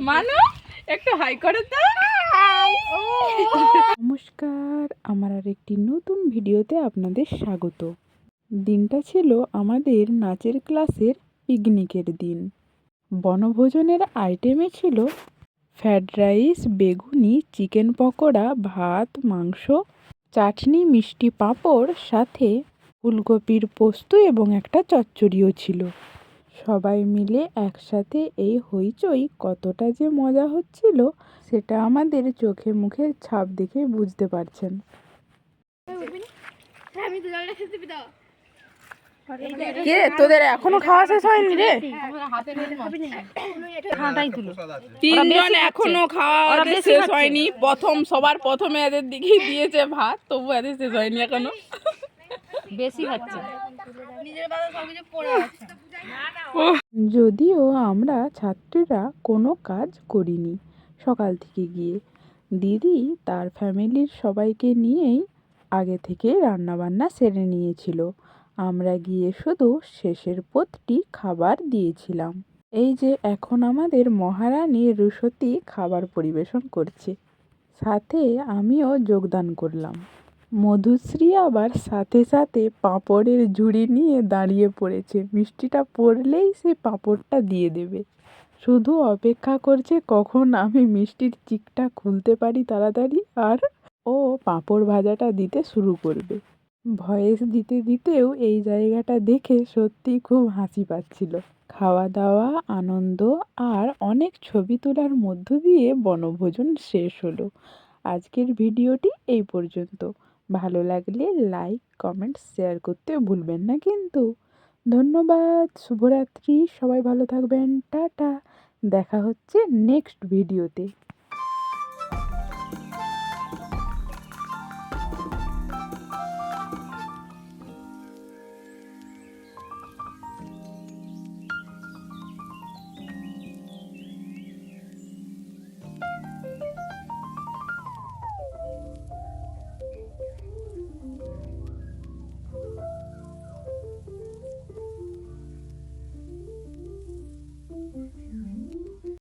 মানো একটু হাই করে তো। নমস্কার, আমার আর একটি নতুন ভিডিওতে আপনাদের স্বাগত। দিনটা ছিল আমাদের নাচের ক্লাসের পিকনিকের দিন। বনভোজনের আইটেমে ছিল ফ্রায়েড রাইস, বেগুনি, চিকেন পকোড়া, ভাত, মাংস, চাটনি, মিষ্টি পাঁপড়, সাথে ফুলকপির পোস্ত এবং একটা চচ্চড়িও ছিল। সবাই মিলে একসাথে এই হইচই কতটা যে মজা হচ্ছিল সেটা আমাদের চোখে মুখে ছাপ দেখে বুঝতে পারছেন। কে তোদের এখনো খাওয়া শেষ হয়নি রে? তিনজন এখনো খাওয়া শেষ হয়নি। সবার প্রথমে এদের দিকে দিয়েছে ভাত, তবু এদের শেষ হয়নি এখনো। বেশি খাচ্ছে। যদিও আমরা ছাত্রীরা কোনো কাজ করিনি সকাল থেকে গিয়ে, দিদি তার ফ্যামিলির সবাইকে নিয়েই আগে থেকে রান্নাবান্না সেরে নিয়েছিল। আমরা গিয়ে শুধু শেষের পদটি খাবার দিয়েছিলাম। এই যে এখন আমাদের মহারানী রুশতী খাবার পরিবেশন করছে, সাথে আমিও যোগদান করলাম। মধুশ্রী আবার সাথে সাথে পাঁপড়ের ঝুড়ি নিয়ে দাঁড়িয়ে পড়েছে। মিষ্টিটা পড়লেই সে পাঁপড়টা দিয়ে দেবে। শুধু অপেক্ষা করছে কখন আমি মিষ্টির চিকটা খুলতে পারি তাড়াতাড়ি, আর ও পাঁপড় ভাজাটা দিতে শুরু করবে। ভয়েস দিতে দিতেও এই জায়গাটা দেখে সত্যিই খুব হাসি পাচ্ছিল। খাওয়া দাওয়া, আনন্দ আর অনেক ছবি তোলার মধ্য দিয়ে বনভোজন শেষ হলো। আজকের ভিডিওটি এই পর্যন্ত। ভালো লাগলে লাইক, কমেন্ট, শেয়ার করতে ভুলবেন না কিন্তু। ধন্যবাদ, শুভরাত্রি, সবাই ভালো থাকবেন, টাটা। দেখা হচ্ছে নেক্সট ভিডিওতে।